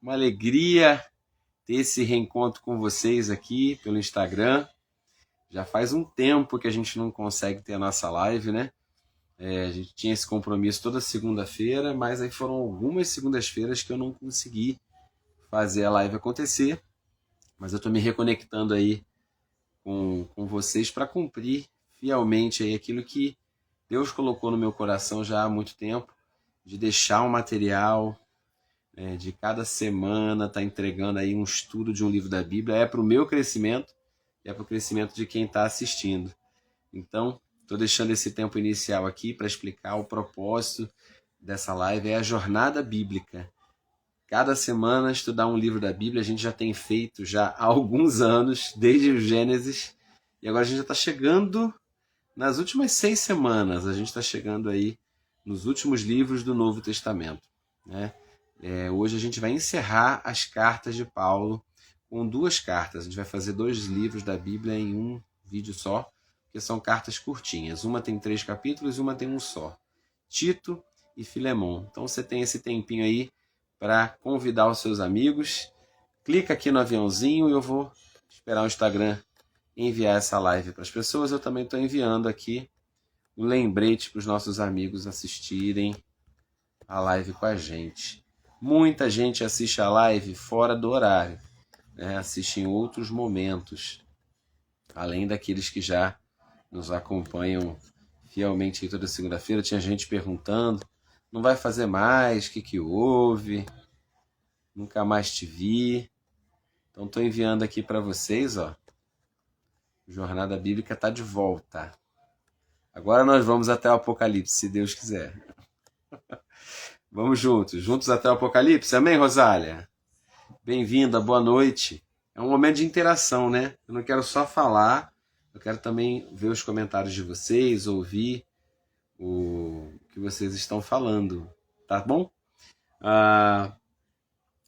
Uma alegria ter esse reencontro com vocês aqui pelo Instagram. Já faz um tempo que a gente não consegue ter a nossa live, né? A gente tinha esse compromisso toda segunda-feira, mas aí foram algumas segundas-feiras que eu não consegui fazer a live acontecer. Mas eu estou me reconectando aí com vocês para cumprir fielmente aí aquilo que Deus colocou no meu coração já há muito tempo, de deixar um material, de cada semana estar entregando aí um estudo de um livro da Bíblia. É para o meu crescimento e é para o crescimento de quem está assistindo. Então, estou deixando esse tempo inicial aqui para explicar o propósito dessa live. É a jornada bíblica. Cada semana estudar um livro da Bíblia. A gente já tem feito já há alguns anos, desde o Gênesis, e agora a gente já está chegando nas últimas 6 semanas. A gente está chegando aí nos últimos livros do Novo Testamento, né? Hoje a gente vai encerrar as cartas de Paulo com 2 cartas. A gente vai fazer 2 livros da Bíblia em um vídeo só, porque são cartas curtinhas. Uma tem 3 capítulos e uma tem um só. Tito e Filemon. Então você tem esse tempinho aí para convidar os seus amigos. Clica aqui no aviãozinho e eu vou esperar o Instagram enviar essa live para as pessoas. Eu também estou enviando aqui um lembrete para os nossos amigos assistirem a live com a gente. Muita gente assiste a live fora do horário, né? Assiste em outros momentos, além daqueles que já nos acompanham fielmente aí toda segunda-feira. Tinha gente perguntando, não vai fazer mais, o que houve? Nunca mais te vi. Então estou enviando aqui para vocês, ó. Jornada Bíblica está de volta. Agora nós vamos até o Apocalipse, se Deus quiser. Vamos juntos até o Apocalipse. Amém, Rosália? Bem-vinda, boa noite. É um momento de interação, né? Eu não quero só falar, eu quero também ver os comentários de vocês, ouvir o que vocês estão falando, tá bom?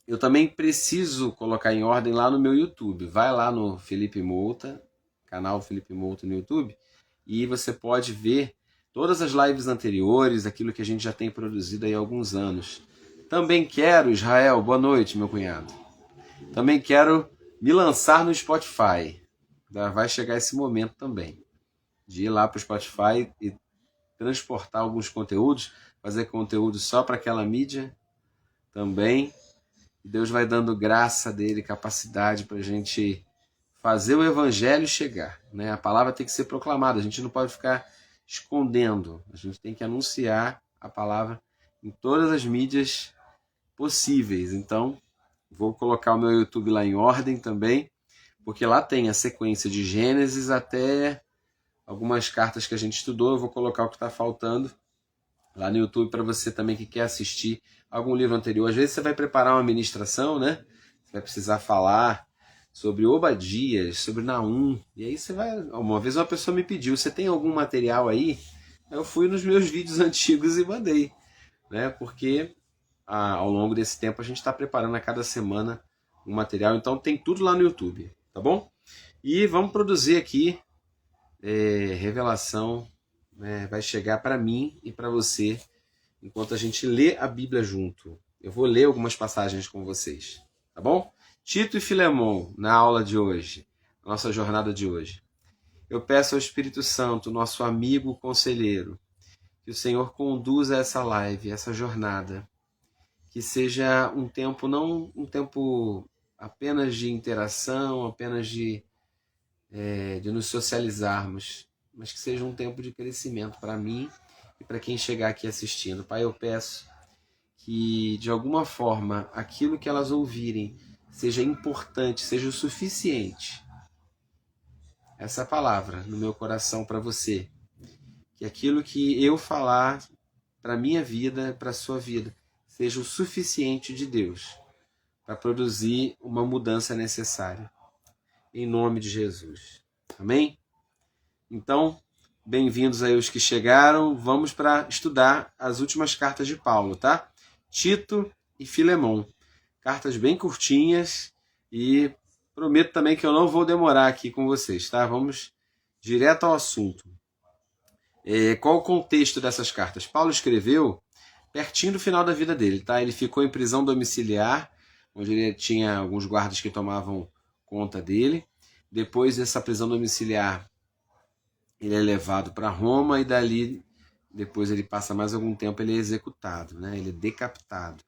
Eu também preciso colocar em ordem lá no meu YouTube. Vai lá no Felipe Mouta, canal Felipe Mouta no YouTube, e você pode ver todas as lives anteriores, aquilo que a gente já tem produzido aí há alguns anos. Também quero, Israel, boa noite, meu cunhado. Também quero me lançar no Spotify. Vai chegar esse momento também, de ir lá para o Spotify e transportar alguns conteúdos, fazer conteúdo só para aquela mídia também. Deus vai dando graça dele, capacidade para a gente fazer o evangelho chegar, né? A palavra tem que ser proclamada, a gente não pode ficar escondendo, a gente tem que anunciar a palavra em todas as mídias possíveis. Então, vou colocar o meu YouTube lá em ordem também, porque lá tem a sequência de Gênesis até algumas cartas que a gente estudou. Eu vou colocar o que está faltando lá no YouTube para você também que quer assistir algum livro anterior. Às vezes você vai preparar uma ministração, né? Você vai precisar falar sobre Obadias, sobre Naum, e aí você vai... Uma vez uma pessoa me pediu, você tem algum material aí? Eu fui nos meus vídeos antigos e mandei, né? Porque ao longo desse tempo a gente está preparando a cada semana um material, então tem tudo lá no YouTube, tá bom? E vamos produzir aqui revelação, né? Vai chegar para mim e para você enquanto a gente lê a Bíblia junto. Eu vou ler algumas passagens com vocês, tá bom? Tito e Filemon, na aula de hoje, nossa jornada de hoje. Eu peço ao Espírito Santo, nosso amigo conselheiro, que o Senhor conduza essa live, essa jornada, que seja um tempo, não um tempo apenas de interação, apenas de nos socializarmos, mas que seja um tempo de crescimento para mim e para quem chegar aqui assistindo. Pai, eu peço que, de alguma forma, aquilo que elas ouvirem seja importante, seja o suficiente. Essa palavra no meu coração para você. Que aquilo que eu falar para a minha vida, para a sua vida, seja o suficiente de Deus para produzir uma mudança necessária. Em nome de Jesus. Amém? Então, bem-vindos aí os que chegaram. Vamos para estudar as últimas cartas de Paulo, tá? Tito e Filemon. Cartas bem curtinhas e prometo também que eu não vou demorar aqui com vocês, tá? Vamos direto ao assunto. Qual o contexto dessas cartas? Paulo escreveu pertinho do final da vida dele, tá? Ele ficou em prisão domiciliar, onde ele tinha alguns guardas que tomavam conta dele. Depois dessa prisão domiciliar, ele é levado para Roma e dali, depois ele passa mais algum tempo, ele é executado, né? Ele é decapitado.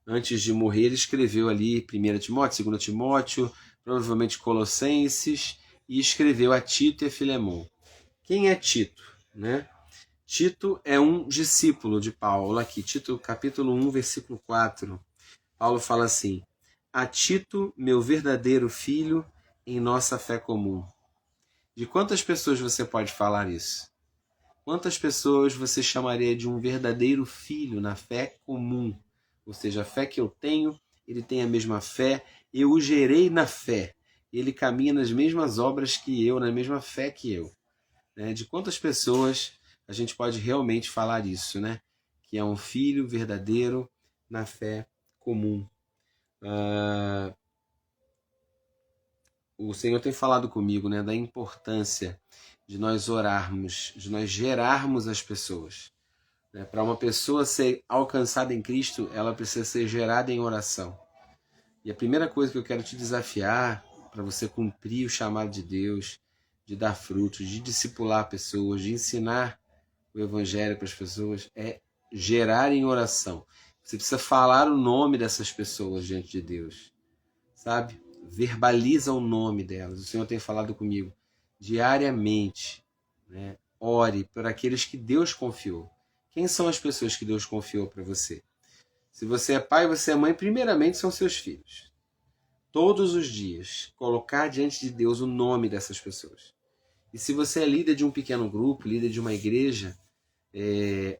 Antes de morrer, ele escreveu ali 1 Timóteo, 2 Timóteo, provavelmente Colossenses, e escreveu a Tito e a Filemon. Quem é Tito, né? Tito é um discípulo de Paulo. Aqui, Tito capítulo 1, versículo 4. Paulo fala assim: a Tito, meu verdadeiro filho, em nossa fé comum. De quantas pessoas você pode falar isso? Quantas pessoas você chamaria de um verdadeiro filho na fé comum? Ou seja, a fé que eu tenho, ele tem a mesma fé, eu o gerei na fé. Ele caminha nas mesmas obras que eu, na mesma fé que eu. De quantas pessoas a gente pode realmente falar isso, né? Que é um filho verdadeiro na fé comum. O Senhor tem falado comigo, né, da importância de nós orarmos, de nós gerarmos as pessoas. Para uma pessoa ser alcançada em Cristo, ela precisa ser gerada em oração. E a primeira coisa que eu quero te desafiar, para você cumprir o chamado de Deus, de dar frutos, de discipular pessoas, de ensinar o Evangelho para as pessoas, é gerar em oração. Você precisa falar o nome dessas pessoas diante de Deus, sabe? Verbaliza o nome delas. O Senhor tem falado comigo diariamente, né? Ore por aqueles que Deus confiou. Quem são as pessoas que Deus confiou para você? Se você é pai, você é mãe, primeiramente são seus filhos. Todos os dias, colocar diante de Deus o nome dessas pessoas. E se você é líder de um pequeno grupo, líder de uma igreja,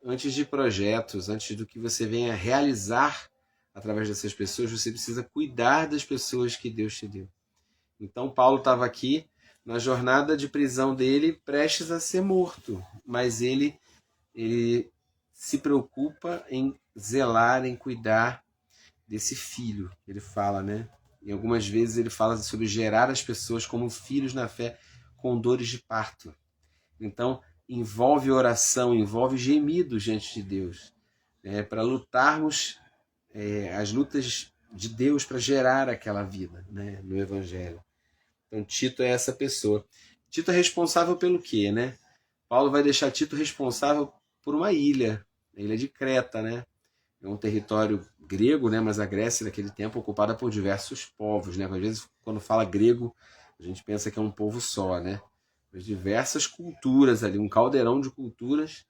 antes de projetos, antes do que você venha realizar através dessas pessoas, você precisa cuidar das pessoas que Deus te deu. Então Paulo estava aqui na jornada de prisão dele, prestes a ser morto, mas ele se preocupa em zelar, em cuidar desse filho. Ele fala, né? E algumas vezes ele fala sobre gerar as pessoas como filhos na fé com dores de parto. Então, envolve oração, envolve gemidos diante de Deus, para lutarmos as lutas de Deus para gerar aquela vida, né, no Evangelho. Então, Tito é essa pessoa. Tito é responsável pelo quê, né? Paulo vai deixar Tito responsável por uma ilha, a ilha de Creta, né? É um território grego, né? Mas a Grécia naquele tempo ocupada por diversos povos, né? Às vezes, quando fala grego, a gente pensa que é um povo só, né? Mas diversas culturas ali, um caldeirão de culturas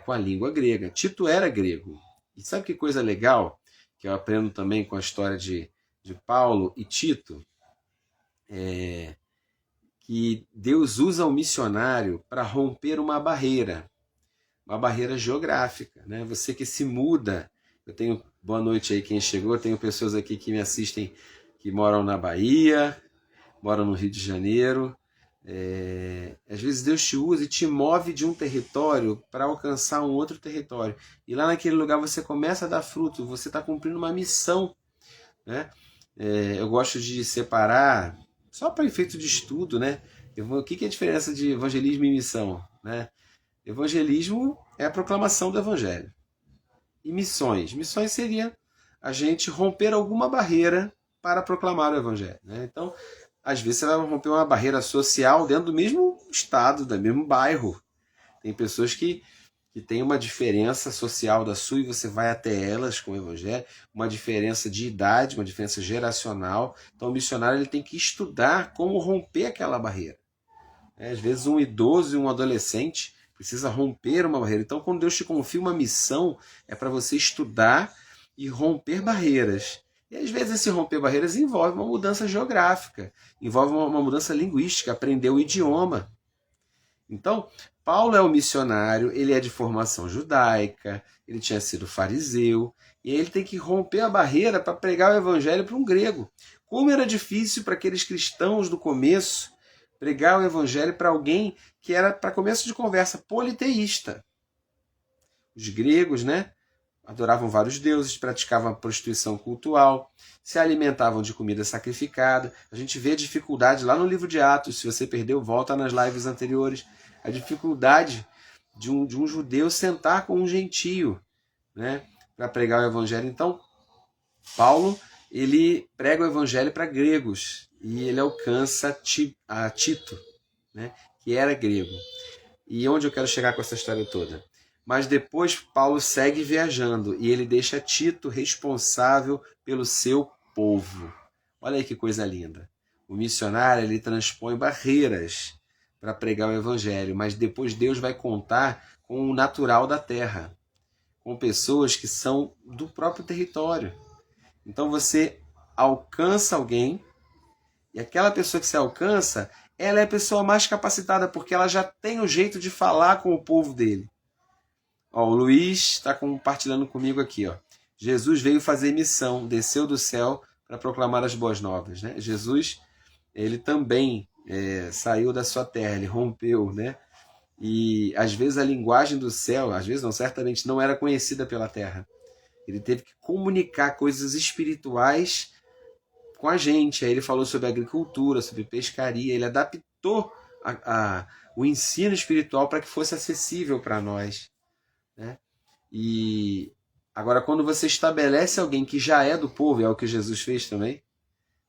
com a língua grega. Tito era grego. E sabe que coisa legal que eu aprendo também com a história de Paulo e Tito? Que Deus usa o missionário para romper uma barreira geográfica, né? Você que se muda, eu tenho, boa noite aí quem chegou, eu tenho pessoas aqui que me assistem que moram na Bahia, moram no Rio de Janeiro. Às vezes Deus te usa e te move de um território para alcançar um outro território. E lá naquele lugar você começa a dar fruto, você está cumprindo uma missão, né? Eu gosto de separar, só para efeito de estudo, né? O que é a diferença de evangelismo e missão, né? Evangelismo é a proclamação do Evangelho. E missões? Missões seria a gente romper alguma barreira para proclamar o Evangelho, né? Então, às vezes você vai romper uma barreira social dentro do mesmo estado, do mesmo bairro. Tem pessoas que têm uma diferença social da sua e você vai até elas com o Evangelho, uma diferença de idade, uma diferença geracional. Então o missionário ele tem que estudar como romper aquela barreira. Às vezes um idoso e um adolescente precisa romper uma barreira. Então quando Deus te confia uma missão, é para você estudar e romper barreiras. E às vezes esse romper barreiras envolve uma mudança geográfica, envolve uma mudança linguística, aprender o idioma. Então, Paulo é um missionário, ele é de formação judaica, ele tinha sido fariseu, e ele tem que romper a barreira para pregar o evangelho para um grego. Como era difícil para aqueles cristãos do começo pregar o evangelho para alguém que era, para começo de conversa, politeísta. Os gregos, né? Adoravam vários deuses, praticavam a prostituição cultural, se alimentavam de comida sacrificada. A gente vê a dificuldade lá no livro de Atos, se você perdeu, volta nas lives anteriores. A dificuldade de um judeu sentar com um gentio, né, para pregar o evangelho. Então, Paulo, ele prega o evangelho para gregos e ele alcança a Tito, né, que era grego. E onde eu quero chegar com essa história toda? Mas depois Paulo segue viajando e ele deixa Tito responsável pelo seu povo. Olha aí que coisa linda. O missionário, ele transpõe barreiras para pregar o evangelho, mas depois Deus vai contar com o natural da terra, com pessoas que são do próprio território. Então você alcança alguém e aquela pessoa que você alcança, ela é a pessoa mais capacitada porque ela já tem o jeito de falar com o povo dele. Ó, o Luiz está compartilhando comigo aqui. Ó. Jesus veio fazer missão, desceu do céu para proclamar as boas novas. Né? Jesus, ele também saiu da sua terra, ele rompeu, né? E às vezes a linguagem do céu, às vezes não, certamente não era conhecida pela terra. Ele teve que comunicar coisas espirituais com a gente. Aí ele falou sobre agricultura, sobre pescaria, ele adaptou o ensino espiritual para que fosse acessível para nós. Né? E agora, quando você estabelece alguém que já é do povo, é o que Jesus fez também,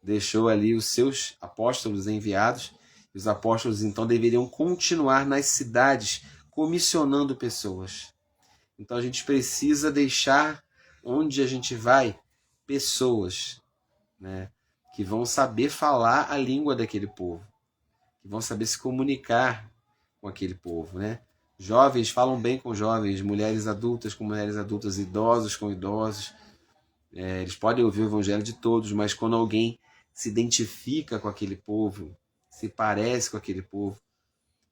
deixou ali os seus apóstolos enviados, e os apóstolos então deveriam continuar nas cidades comissionando pessoas. Então a gente precisa deixar onde a gente vai pessoas, né, que vão saber falar a língua daquele povo, que vão saber se comunicar com aquele povo, né? Jovens falam bem com jovens, mulheres adultas com mulheres adultas, idosos com idosos. Eles podem ouvir o evangelho de todos, mas quando alguém se identifica com aquele povo, se parece com aquele povo.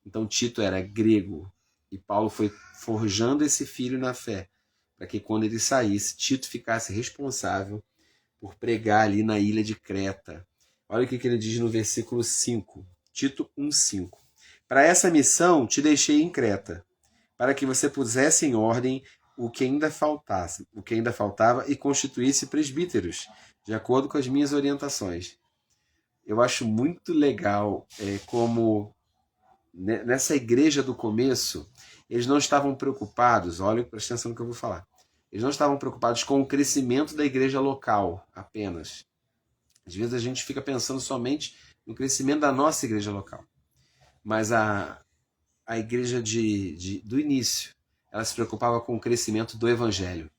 Então Tito era grego e Paulo foi forjando esse filho na fé, para que quando ele saísse, Tito ficasse responsável por pregar ali na ilha de Creta. Olha o que ele diz no versículo 5, Tito 1,5. Para essa missão te deixei em Creta, para que você pusesse em ordem o que ainda faltava e constituísse presbíteros, de acordo com as minhas orientações. Eu acho muito legal como nessa igreja do começo, eles não estavam preocupados, olha, presta atenção no que eu vou falar, eles não estavam preocupados com o crescimento da igreja local apenas. Às vezes a gente fica pensando somente no crescimento da nossa igreja local. Mas a igreja do início, ela se preocupava com o crescimento do evangelho,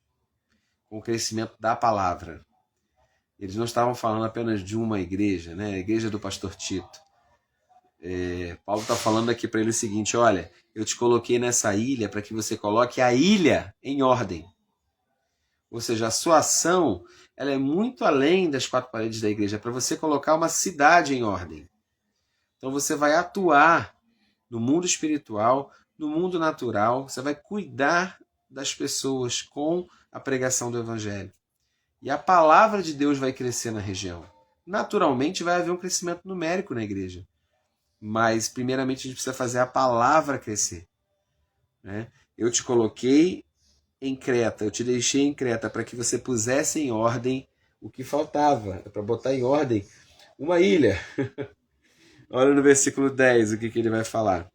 com o crescimento da palavra. Eles não estavam falando apenas de uma igreja, né? A igreja do pastor Tito. Paulo está falando aqui para ele o seguinte: olha, eu te coloquei nessa ilha para que você coloque a ilha em ordem. Ou seja, a sua ação ela é muito além das quatro paredes da igreja, é para você colocar uma cidade em ordem. Então você vai atuar no mundo espiritual, no mundo natural, você vai cuidar das pessoas com a pregação do evangelho. E a palavra de Deus vai crescer na região. Naturalmente vai haver um crescimento numérico na igreja. Mas primeiramente a gente precisa fazer a palavra crescer. Né? Eu te coloquei em Creta, eu te deixei em Creta para que você pusesse em ordem o que faltava, para botar em ordem uma ilha. Olha no versículo 10 o que ele vai falar.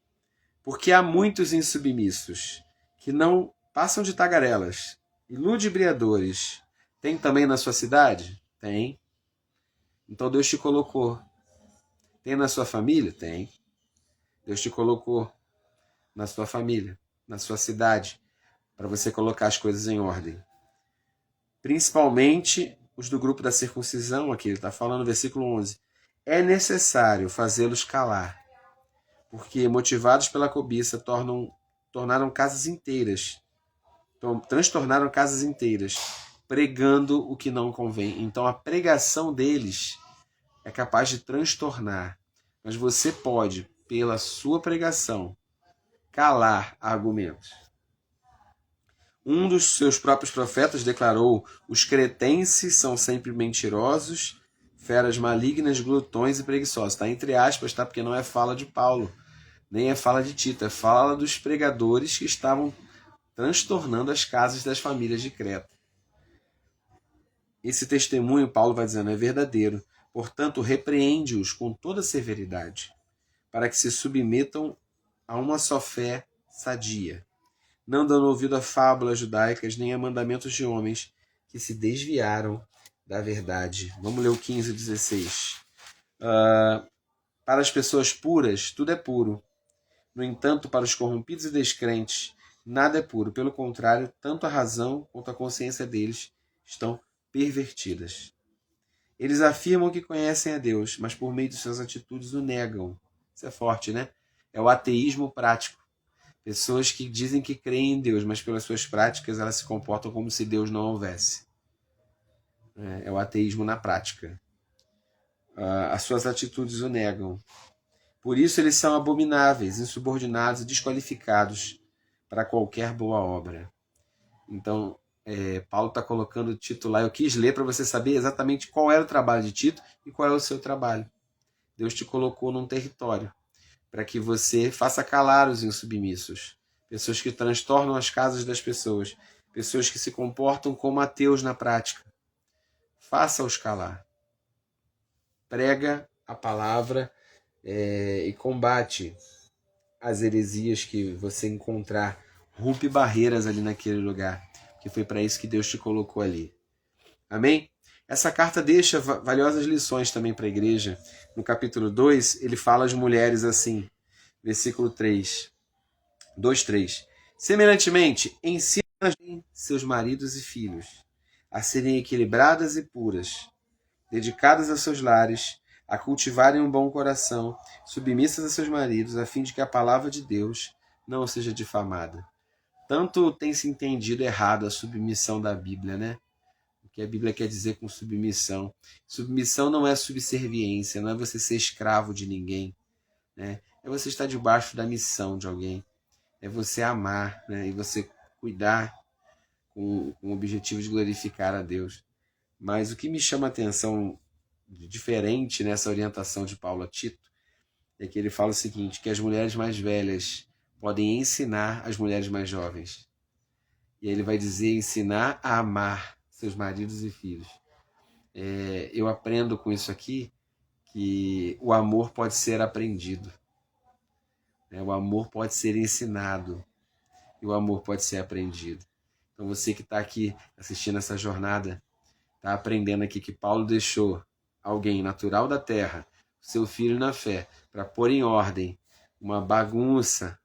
Porque há muitos insubmissos, que não passam de tagarelas, e ludibriadores. Tem também na sua cidade? Tem. Então Deus te colocou. Tem na sua família? Tem. Deus te colocou na sua família, na sua cidade, para você colocar as coisas em ordem. Principalmente os do grupo da circuncisão, aqui ele está falando no versículo 11. É necessário fazê-los calar, porque motivados pela cobiça transtornaram casas inteiras, pregando o que não convém. Então a pregação deles é capaz de transtornar, mas você pode, pela sua pregação, calar argumentos. Um dos seus próprios profetas declarou: os cretenses são sempre mentirosos, feras malignas, glutões e preguiçosos. Está entre aspas, tá? Porque não é fala de Paulo, nem é fala de Tito, é fala dos pregadores que estavam transtornando as casas das famílias de Creta. Esse testemunho, Paulo vai dizendo, é verdadeiro. Portanto, repreende-os com toda severidade, para que se submetam a uma só fé sadia. não dando ouvido a fábulas judaicas, nem a mandamentos de homens que se desviaram da verdade. Vamos ler o 15 e 16. Para as pessoas puras, tudo é puro. No entanto, para os corrompidos e descrentes, nada é puro. Pelo contrário, tanto a razão quanto a consciência deles estão pervertidas. Eles afirmam que conhecem a Deus, mas por meio de suas atitudes o negam. Isso é forte, né? É o ateísmo prático. Pessoas que dizem que creem em Deus, mas pelas suas práticas elas se comportam como se Deus não houvesse. É o ateísmo na prática. As suas atitudes o negam. Por isso eles são abomináveis, insubordinados e desqualificados para qualquer boa obra. Então, Paulo está colocando Tito lá. Eu quis ler para você saber exatamente qual era o trabalho de Tito e qual é o seu trabalho. Deus te colocou num território para que você faça calar os insubmissos. Pessoas que transtornam as casas das pessoas. Pessoas que se comportam como ateus na prática. Faça-os calar. Prega a palavra e combate as heresias que você encontrar. Rompe barreiras ali naquele lugar. Que foi para isso que Deus te colocou ali. Amém? Essa carta deixa valiosas lições também para a igreja. No capítulo 2, ele fala às mulheres assim, versículo 3, 2:3. Semelhantemente, ensina seus maridos e filhos a serem equilibradas e puras, dedicadas a seus lares, a cultivarem um bom coração, submissas a seus maridos, a fim de que a palavra de Deus não seja difamada. Tanto tem se entendido errado a submissão da Bíblia, né? O que a Bíblia quer dizer com submissão. Submissão não é subserviência, não é você ser escravo de ninguém, né? É você estar debaixo da missão de alguém. É você amar, né? E você cuidar com o objetivo de glorificar a Deus. Mas o que me chama a atenção diferente nessa orientação de Paulo a Tito é que ele fala o seguinte, que as mulheres mais velhas podem ensinar as mulheres mais jovens. E aí ele vai dizer ensinar a amar seus maridos e filhos. Eu aprendo com isso aqui que o amor pode ser aprendido. O amor pode ser ensinado. E o amor pode ser aprendido. Então você que está aqui assistindo essa jornada, está aprendendo aqui que Paulo deixou alguém natural da terra, seu filho na fé, para pôr em ordem uma bagunça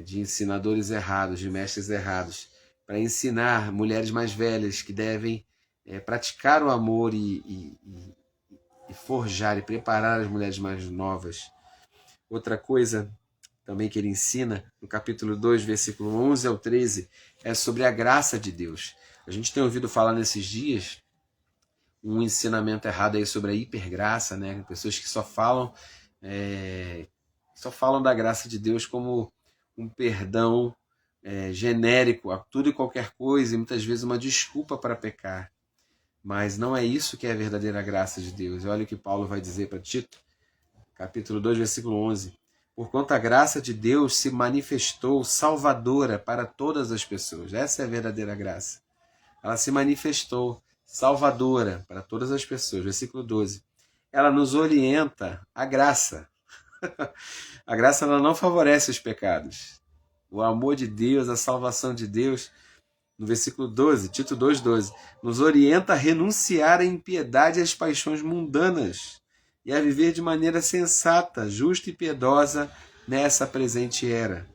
de ensinadores errados, de mestres errados, para ensinar mulheres mais velhas que devem praticar o amor e forjar e preparar as mulheres mais novas. Outra coisa também que ele ensina, no capítulo 2, versículo 11 ao 13, é sobre a graça de Deus. A gente tem ouvido falar nesses dias um ensinamento errado aí sobre a hipergraça, né? Pessoas que só falam da graça de Deus como um perdão genérico a tudo e qualquer coisa, e muitas vezes uma desculpa para pecar. Mas não é isso que é a verdadeira graça de Deus. Olha o que Paulo vai dizer para Tito, capítulo 2, versículo 11. Porquanto a graça de Deus se manifestou salvadora para todas as pessoas. Essa é a verdadeira graça. Ela se manifestou salvadora para todas as pessoas. Versículo 12. Ela nos orienta a graça. A graça ela não favorece os pecados. O amor de Deus, a salvação de Deus, no versículo 12, Tito 2:12, nos orienta a renunciar à impiedade e às paixões mundanas e a viver de maneira sensata, justa e piedosa nessa presente era,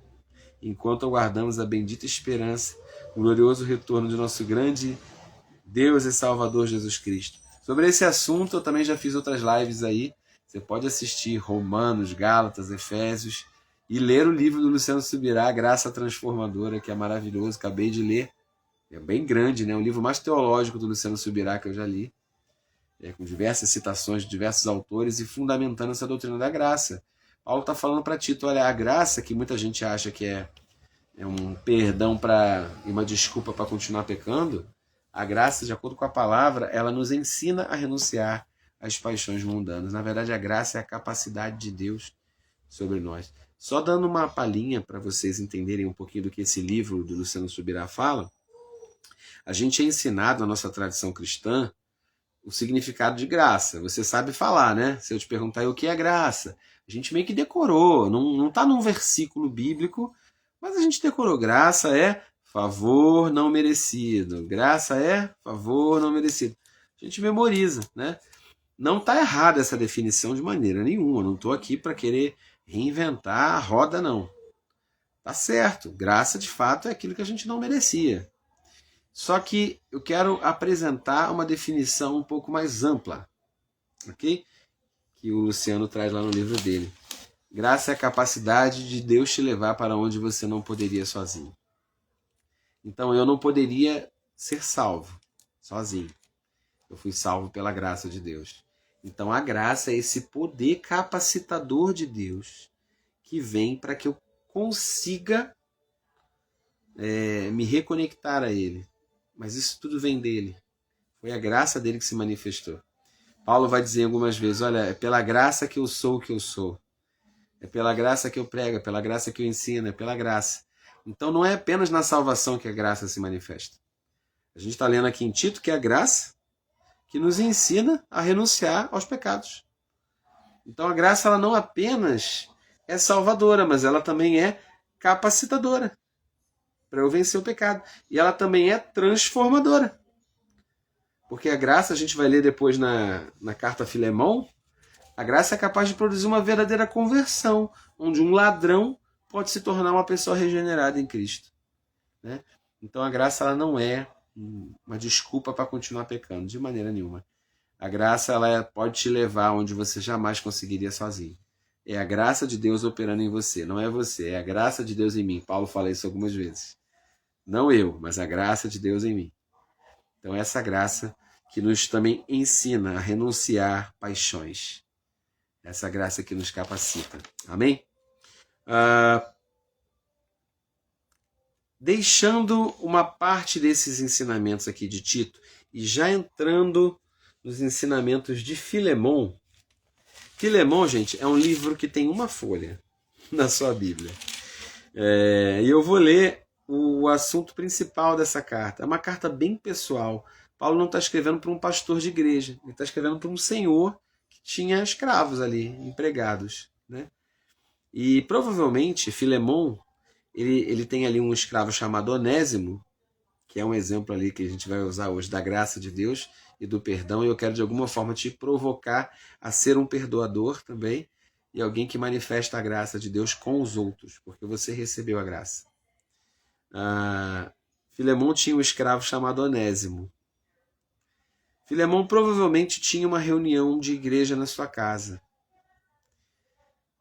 enquanto aguardamos a bendita esperança, o glorioso retorno de nosso grande Deus e Salvador Jesus Cristo. Sobre esse assunto eu também já fiz outras lives aí. Você pode assistir Romanos, Gálatas, Efésios e ler o livro do Luciano Subirá, Graça Transformadora, que é maravilhoso, acabei de ler. É bem grande, né? O livro mais teológico do Luciano Subirá que eu já li. Com diversas citações de diversos autores e fundamentando essa doutrina da graça. Paulo está falando para Tito, olha, a graça que muita gente acha que é um perdão e uma desculpa para continuar pecando, a graça, de acordo com a palavra, ela nos ensina a renunciar às paixões mundanas. Na verdade, a graça é a capacidade de Deus sobre nós. Só dando uma palhinha para vocês entenderem um pouquinho do que esse livro do Luciano Subirá fala, a gente é ensinado na nossa tradição cristã o significado de graça. Você sabe falar, né? Se eu te perguntar o que é graça, a gente meio que decorou. Não está num versículo bíblico, Mas a gente decorou, graça é favor não merecido. Graça é favor não merecido. A gente memoriza, né? Não está errada essa definição de maneira nenhuma. Eu não estou aqui para querer reinventar a roda, não. Tá certo. Graça, de fato, é aquilo que a gente não merecia. Só que eu quero apresentar uma definição um pouco mais ampla, ok? Que o Luciano traz lá no livro dele. Graça é a capacidade de Deus te levar para onde você não poderia sozinho. Então eu não poderia ser salvo sozinho. Eu fui salvo pela graça de Deus. Então a graça é esse poder capacitador de Deus que vem para que eu consiga me reconectar a Ele. Mas isso tudo vem dele. Foi a graça dele que se manifestou. Paulo vai dizer algumas vezes, olha, é pela graça que eu sou o que eu sou. É pela graça que eu prego, é pela graça que eu ensino, é pela graça. Então não é apenas na salvação que a graça se manifesta. A gente está lendo aqui em Tito que é a graça que nos ensina a renunciar aos pecados. Então a graça ela não apenas é salvadora, mas ela também é capacitadora para eu vencer o pecado. E ela também é transformadora. Porque a graça, a gente vai ler depois na carta a Filemão, a graça é capaz de produzir uma verdadeira conversão, onde um ladrão pode se tornar uma pessoa regenerada em Cristo. Né? Então a graça ela não é uma desculpa para continuar pecando, de maneira nenhuma. A graça ela pode te levar onde você jamais conseguiria sozinho. É a graça de Deus operando em você, não é você, é a graça de Deus em mim. Paulo fala isso algumas vezes. Não eu, mas a graça de Deus em mim. Então essa graça que nos também ensina a renunciar paixões. Essa graça que nos capacita. Amém? Deixando uma parte desses ensinamentos aqui de Tito e já entrando nos ensinamentos de Filemão. Filemão, gente, é um livro que tem uma folha na sua Bíblia. E eu vou ler o assunto principal dessa carta. É uma carta bem pessoal. Paulo não está escrevendo para um pastor de igreja. Ele está escrevendo para um senhor que tinha escravos ali, empregados. Né? E provavelmente Filemão, ele tem ali um escravo chamado Onésimo, que é um exemplo ali que a gente vai usar hoje da graça de Deus e do perdão. E eu quero de alguma forma te provocar a ser um perdoador também e alguém que manifesta a graça de Deus com os outros, porque você recebeu a graça. Filemão tinha um escravo chamado Onésimo. Filemão provavelmente tinha uma reunião de igreja na sua casa.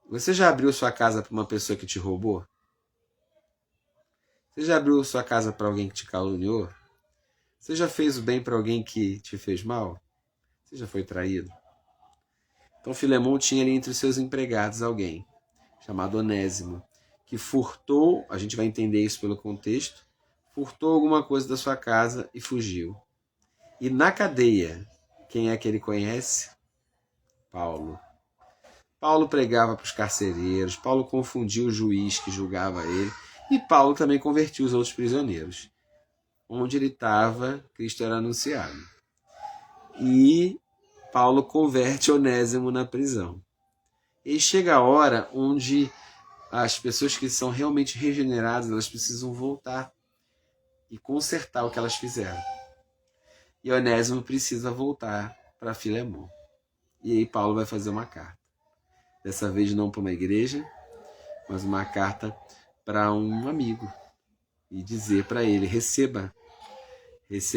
Você já abriu sua casa para uma pessoa que te roubou? Você já abriu sua casa para alguém que te caluniou? Você já fez o bem para alguém que te fez mal? Você já foi traído? Então Filemão tinha ali entre os seus empregados alguém chamado Onésimo, que furtou, a gente vai entender isso pelo contexto, furtou alguma coisa da sua casa e fugiu. E na cadeia, quem é que ele conhece? Paulo. Paulo pregava para os carcereiros, Paulo confundia o juiz que julgava ele, e Paulo também convertia os outros prisioneiros. Onde ele estava, Cristo era anunciado. E Paulo converte Onésimo na prisão. E chega a hora onde as pessoas que são realmente regeneradas, elas precisam voltar e consertar o que elas fizeram. E Onésimo precisa voltar para Filemão. E aí Paulo vai fazer uma carta. Dessa vez não para uma igreja, mas uma carta para um amigo. E dizer para ele, receba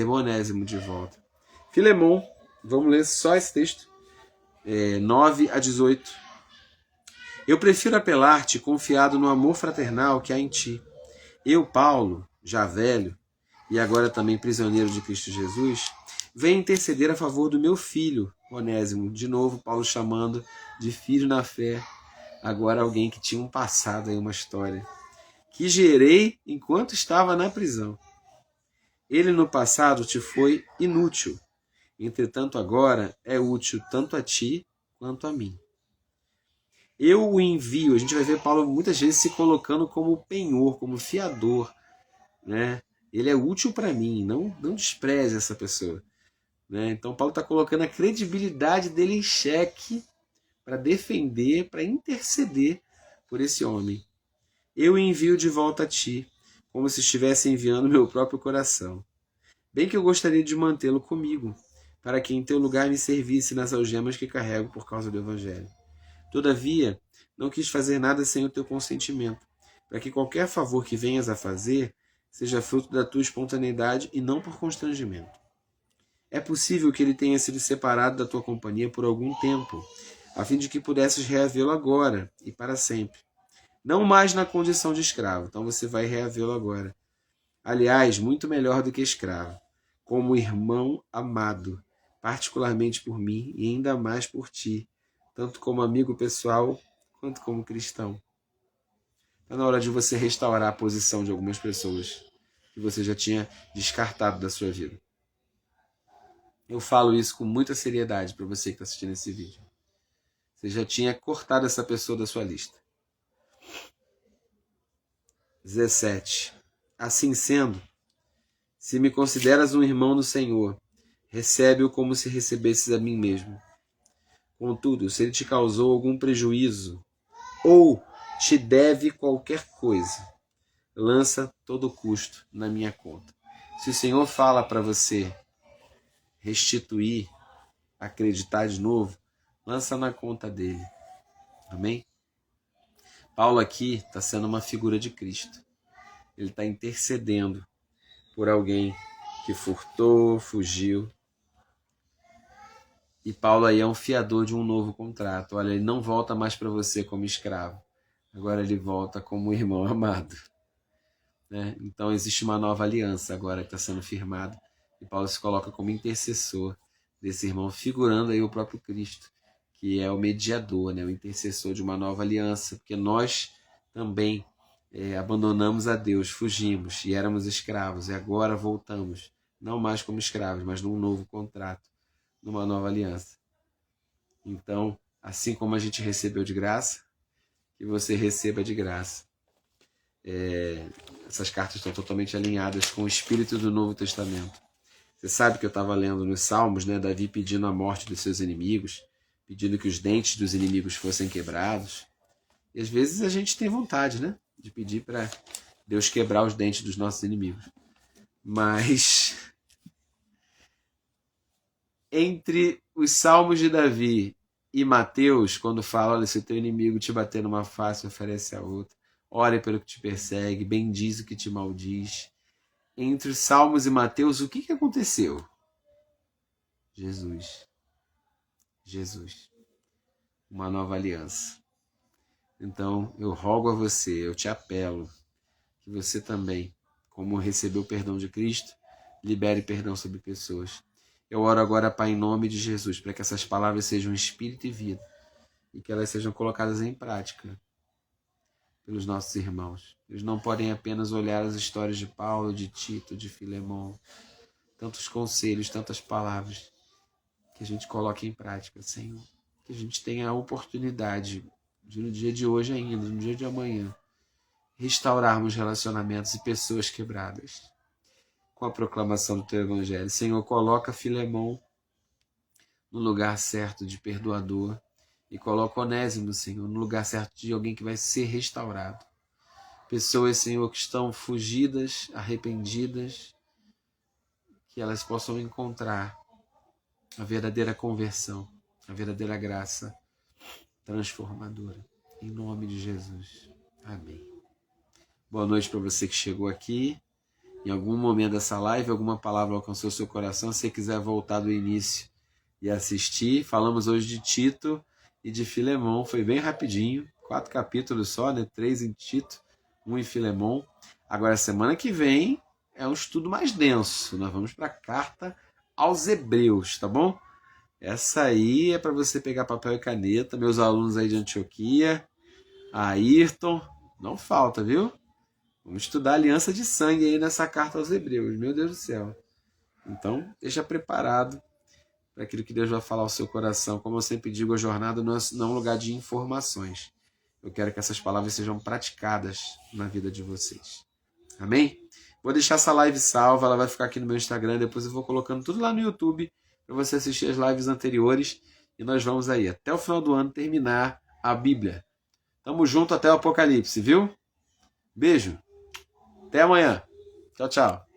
Onésimo de volta. Filemão, vamos ler só esse texto, 9 a 18. Eu prefiro apelar-te confiado no amor fraternal que há em ti. Eu, Paulo, já velho, e agora também prisioneiro de Cristo Jesus, venho interceder a favor do meu filho, Onésimo. De novo, Paulo chamando de filho na fé, agora alguém que tinha um passado, uma história, que gerei enquanto estava na prisão. Ele no passado te foi inútil, entretanto agora é útil tanto a ti quanto a mim. Eu o envio, a gente vai ver Paulo muitas vezes se colocando como penhor, como fiador, né? Ele é útil para mim, não despreze essa pessoa. Né? Então Paulo está colocando a credibilidade dele em xeque para defender, para interceder por esse homem. eu o envio de volta a ti, como se estivesse enviando meu próprio coração. Bem que eu gostaria de mantê-lo comigo, para que em teu lugar me servisse nas algemas que carrego por causa do Evangelho. Todavia, não quis fazer nada sem o teu consentimento, para que qualquer favor que venhas a fazer seja fruto da tua espontaneidade e não por constrangimento. É possível que ele tenha sido separado da tua companhia por algum tempo, a fim de que pudesses reavê-lo agora e para sempre. Não mais na condição de escravo, então você vai reavê-lo agora. Aliás, muito melhor do que escravo, como irmão amado, particularmente por mim e ainda mais por ti, tanto como amigo pessoal quanto como cristão. Está na hora de você restaurar a posição de algumas pessoas que você já tinha descartado da sua vida. Eu falo isso com muita seriedade para você que está assistindo esse vídeo. Você já tinha cortado essa pessoa da sua lista. 17. Assim sendo, se me consideras um irmão no Senhor, recebe-o como se recebesses a mim mesmo. Contudo, se ele te causou algum prejuízo ou te deve qualquer coisa, lança todo o custo na minha conta. Se o Senhor fala para você restituir, acreditar de novo, lança na conta dele. Amém? Paulo aqui está sendo uma figura de Cristo. Ele está intercedendo por alguém que furtou, fugiu. E Paulo aí é um fiador de um novo contrato. Olha, ele não volta mais para você como escravo. Agora ele volta como irmão amado. Né? Então existe uma nova aliança agora que está sendo firmada. E Paulo se coloca como intercessor desse irmão, figurando aí o próprio Cristo, que é o mediador, né? O intercessor de uma nova aliança. Porque nós também abandonamos a Deus, fugimos e éramos escravos. E agora voltamos, não mais como escravos, mas num novo contrato, numa nova aliança. Então, assim como a gente recebeu de graça, que você receba de graça. Essas cartas estão totalmente alinhadas com o espírito do Novo Testamento. Você sabe que eu estava lendo nos Salmos, né, Davi pedindo a morte dos seus inimigos, pedindo que os dentes dos inimigos fossem quebrados. E às vezes a gente tem vontade, né, de pedir para Deus quebrar os dentes dos nossos inimigos. Mas entre os Salmos de Davi e Mateus, quando fala, olha, se o teu inimigo te bater numa face, oferece a outra. Ore pelo que te persegue, bendiz o que te maldiz. Entre os Salmos e Mateus, o que aconteceu? Jesus. Uma nova aliança. Então, eu rogo a você, eu te apelo, que você também, como recebeu o perdão de Cristo, libere perdão sobre pessoas. Eu oro agora, Pai, em nome de Jesus, para que essas palavras sejam espírito e vida e que elas sejam colocadas em prática pelos nossos irmãos. Eles não podem apenas olhar as histórias de Paulo, de Tito, de Filemão, tantos conselhos, tantas palavras, que a gente coloque em prática, Senhor. Que a gente tenha a oportunidade de, no dia de hoje ainda, no dia de amanhã, restaurarmos relacionamentos e pessoas quebradas com a proclamação do Teu Evangelho. Senhor, coloca Filemão no lugar certo de perdoador e coloca Onésimo, Senhor, no lugar certo de alguém que vai ser restaurado. Pessoas, Senhor, que estão fugidas, arrependidas, que elas possam encontrar a verdadeira conversão, a verdadeira graça transformadora. Em nome de Jesus. Amém. Boa noite para você que chegou aqui. Em algum momento dessa live, alguma palavra alcançou seu coração. Se você quiser voltar do início e assistir, falamos hoje de Tito e de Filemão. Foi bem rapidinho, 4 capítulos só, né? 3 em Tito, 1 em Filemão. Agora, semana que vem é um estudo mais denso. Nós vamos para a carta aos Hebreus, tá bom? Essa aí é para você pegar papel e caneta. Meus alunos aí de Antioquia, Ayrton, não falta, viu? Vamos estudar a aliança de sangue aí nessa carta aos Hebreus. Meu Deus do céu. Então, esteja preparado para aquilo que Deus vai falar ao seu coração. Como eu sempre digo, a jornada não é um lugar de informações. Eu quero que essas palavras sejam praticadas na vida de vocês. Amém? Vou deixar essa live salva, ela vai ficar aqui no meu Instagram. Depois eu vou colocando tudo lá no YouTube para você assistir as lives anteriores. E nós vamos aí, até o final do ano, terminar a Bíblia. Tamo junto até o Apocalipse, viu? Beijo. Até amanhã. Tchau, tchau.